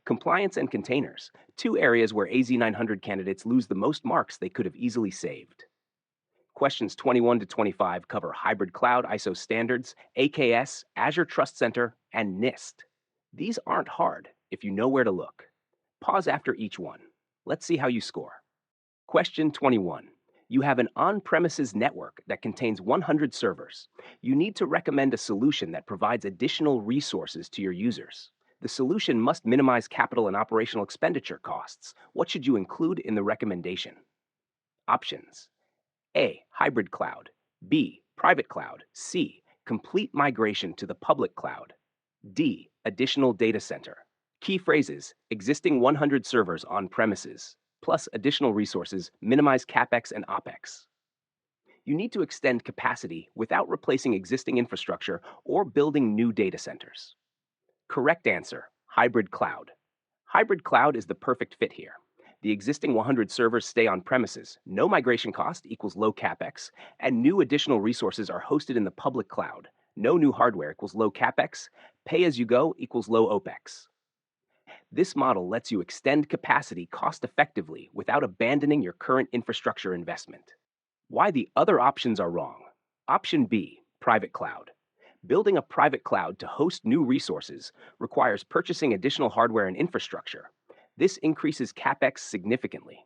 Compliance and containers, two areas where AZ-900 candidates lose the most marks they could have easily saved. Questions 21 to 25 cover hybrid cloud ISO standards, AKS, Azure Trust Center, and NIST. These aren't hard if you know where to look. Pause after each one. Let's see how you score. Question 21. You have an on-premises network that contains 100 servers. You need to recommend a solution that provides additional resources to your users. The solution must minimize capital and operational expenditure costs. What should you include in the recommendation? Options: A. Hybrid cloud. B. Private cloud. C. Complete migration to the public cloud. D. Additional data center. Key phrases: existing 100 servers on premises, plus additional resources, minimize CapEx and OpEx. You need to extend capacity without replacing existing infrastructure or building new data centers. Correct answer: hybrid cloud. Hybrid cloud is the perfect fit here. The existing 100 servers stay on premises, no migration cost equals low CapEx, and new additional resources are hosted in the public cloud. No new hardware equals low CapEx, pay as you go equals low OpEx. This model lets you extend capacity cost effectively without abandoning your current infrastructure investment. Why the other options are wrong. Option B, private cloud. Building a private cloud to host new resources requires purchasing additional hardware and infrastructure. This increases CapEx significantly.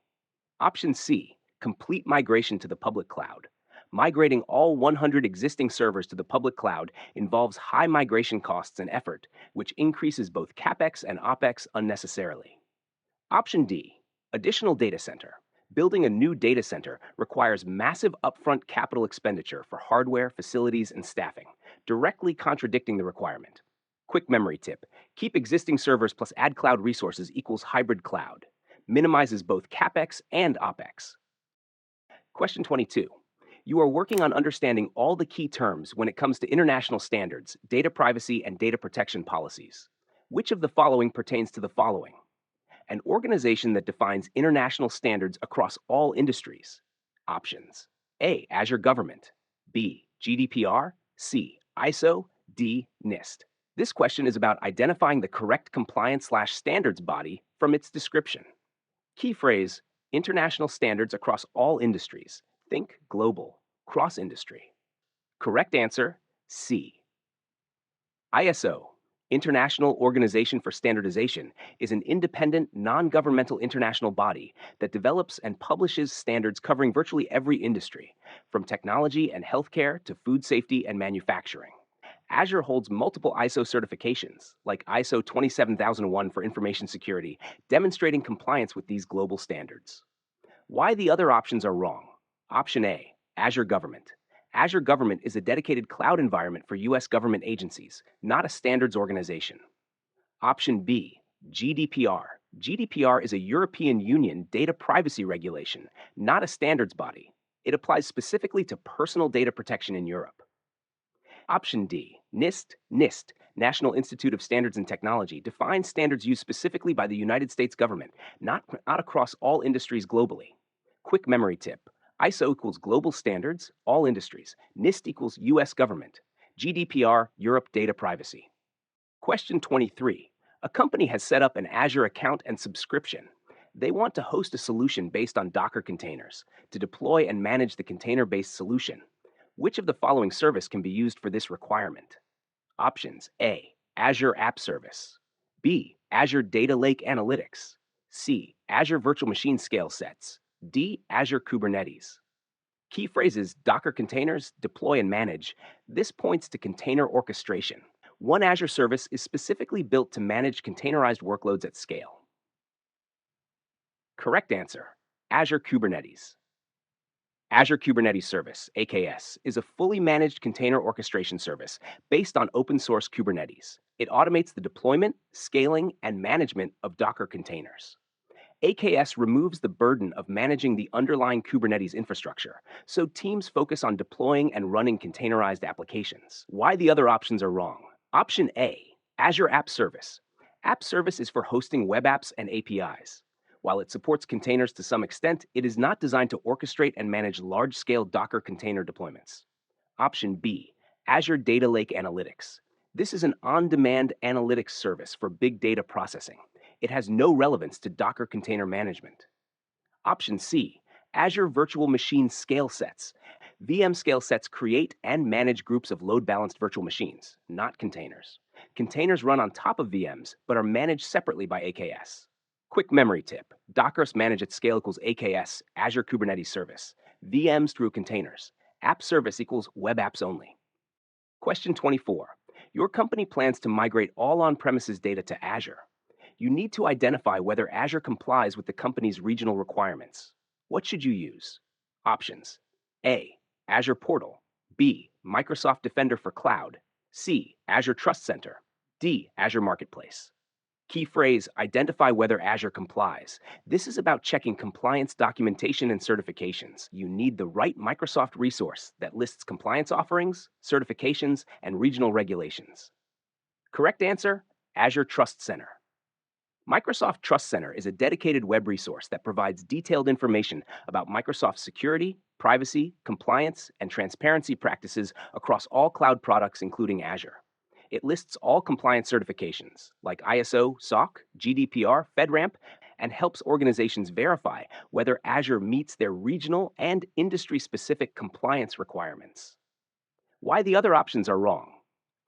Option C, complete migration to the public cloud. Migrating all 100 existing servers to the public cloud involves high migration costs and effort, which increases both CapEx and OpEx unnecessarily. Option D, additional data center. Building a new data center requires massive upfront capital expenditure for hardware, facilities, and staffing, directly contradicting the requirement. Quick memory tip: keep existing servers plus add cloud resources equals hybrid cloud. Minimizes both CapEx and OpEx. Question 22. You are working on understanding all the key terms when it comes to international standards, data privacy, and data protection policies. Which of the following pertains to the following? An organization that defines international standards across all industries. Options: A. Azure Government. B. GDPR. C. ISO. D. NIST. This question is about identifying the correct compliance/standards body from its description. Key phrase: international standards across all industries. Think global, cross-industry. Correct answer: C. ISO, International Organization for Standardization, is an independent, non-governmental international body that develops and publishes standards covering virtually every industry, from technology and healthcare to food safety and manufacturing. Azure holds multiple ISO certifications, like ISO 27001 for information security, demonstrating compliance with these global standards. Why the other options are wrong. Option A, Azure Government. Azure Government is a dedicated cloud environment for U.S. government agencies, not a standards organization. Option B, GDPR. GDPR is a European Union data privacy regulation, not a standards body. It applies specifically to personal data protection in Europe. Option D, NIST. NIST, National Institute of Standards and Technology, defines standards used specifically by the United States government, not across all industries globally. Quick memory tip: ISO equals global standards, all industries. NIST equals U.S. government. GDPR, Europe data privacy. Question 23. A company has set up an Azure account and subscription. They want to host a solution based on Docker containers to deploy and manage the container-based solution. Which of the following service can be used for this requirement? Options: A. Azure App Service. B. Azure Data Lake Analytics. C. Azure Virtual Machine Scale Sets. D. Azure Kubernetes. Key phrases: Docker containers, deploy and manage. This points to container orchestration. One Azure service is specifically built to manage containerized workloads at scale. Correct answer: Azure Kubernetes. Azure Kubernetes Service, AKS, is a fully managed container orchestration service based on open source Kubernetes. It automates the deployment, scaling, and management of Docker containers. AKS removes the burden of managing the underlying Kubernetes infrastructure, so teams focus on deploying and running containerized applications. Why the other options are wrong. Option A, Azure App Service. App Service is for hosting web apps and APIs. While it supports containers to some extent, it is not designed to orchestrate and manage large-scale Docker container deployments. Option B, Azure Data Lake Analytics. This is an on-demand analytics service for big data processing. It has no relevance to Docker container management. Option C, Azure Virtual Machine Scale Sets. VM scale sets create and manage groups of load balanced virtual machines, not containers. Containers run on top of VMs, but are managed separately by AKS. Quick memory tip: Dockers manage at scale equals AKS, Azure Kubernetes Service. VMs through containers. App service equals web apps only. Question 24. Your company plans to migrate all on premises data to Azure. You need to identify whether Azure complies with the company's regional requirements. What should you use? Options: A, Azure Portal; B, Microsoft Defender for Cloud; C, Azure Trust Center; D, Azure Marketplace. Key phrase: identify whether Azure complies. This is about checking compliance documentation and certifications. You need the right Microsoft resource that lists compliance offerings, certifications, and regional regulations. Correct answer: Azure Trust Center. Microsoft Trust Center is a dedicated web resource that provides detailed information about Microsoft's security, privacy, compliance, and transparency practices across all cloud products, including Azure. It lists all compliance certifications, like ISO, SOC, GDPR, FedRAMP, and helps organizations verify whether Azure meets their regional and industry-specific compliance requirements. Why the other options are wrong.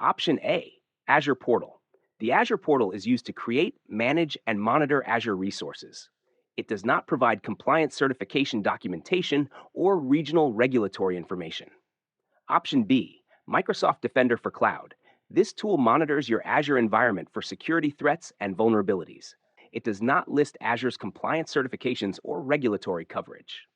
Option A, Azure Portal. The Azure Portal is used to create, manage, and monitor Azure resources. It does not provide compliance certification documentation or regional regulatory information. Option B, Microsoft Defender for Cloud. This tool monitors your Azure environment for security threats and vulnerabilities. It does not list Azure's compliance certifications or regulatory coverage.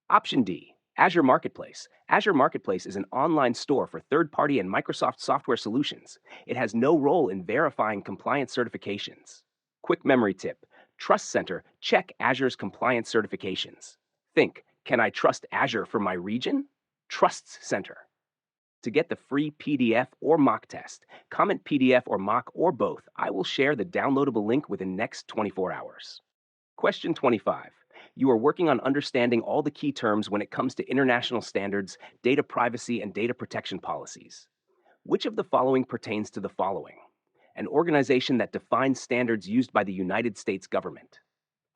Option D, Azure Marketplace. Azure Marketplace is an online store for third-party and Microsoft software solutions. It has no role in verifying compliance certifications. Quick memory tip: Trust Center check Azure's compliance certifications. Think, can I trust Azure for my region? Trust Center. To get the free PDF or mock test, comment PDF or mock or both. I will share the downloadable link within the next 24 hours. Question 25. You are working on understanding all the key terms when it comes to international standards, data privacy, and data protection policies. Which of the following pertains to the following? An organization that defines standards used by the United States government.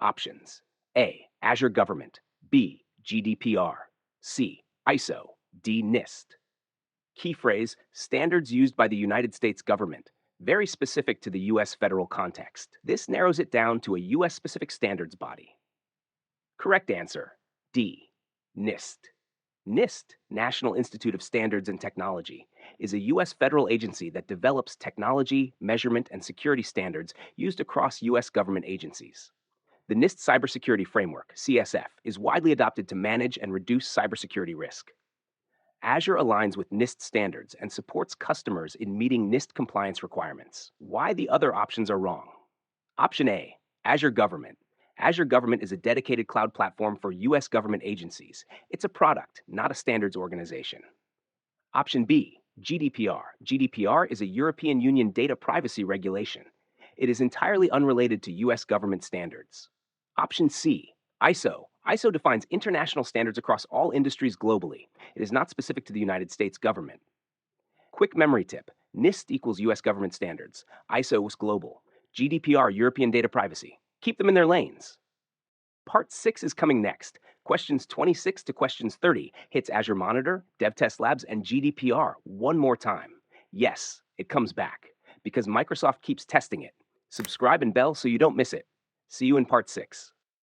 Options: A, Azure Government; B, GDPR; C, ISO; D, NIST. Key phrase: standards used by the United States government. Very specific to the U.S. federal context. This narrows it down to a U.S.-specific standards body. Correct answer: D, NIST. NIST, National Institute of Standards and Technology, is a U.S. federal agency that develops technology, measurement, and security standards used across U.S. government agencies. The NIST Cybersecurity Framework, CSF, is widely adopted to manage and reduce cybersecurity risk. Azure aligns with NIST standards and supports customers in meeting NIST compliance requirements. Why the other options are wrong. Option A, Azure Government. Azure Government is a dedicated cloud platform for U.S. government agencies. It's a product, not a standards organization. Option B, GDPR. GDPR is a European Union data privacy regulation. It is entirely unrelated to U.S. government standards. Option C, ISO. ISO defines international standards across all industries globally. It is not specific to the United States government. Quick memory tip: NIST equals U.S. government standards. ISO is global. GDPR, European data privacy. Keep them in their lanes. Part 6 is coming next. Questions 26 to questions 30 hits Azure Monitor, DevTest Labs, and GDPR one more time. Yes, it comes back, because Microsoft keeps testing it. Subscribe and bell so you don't miss it. See you in Part 6.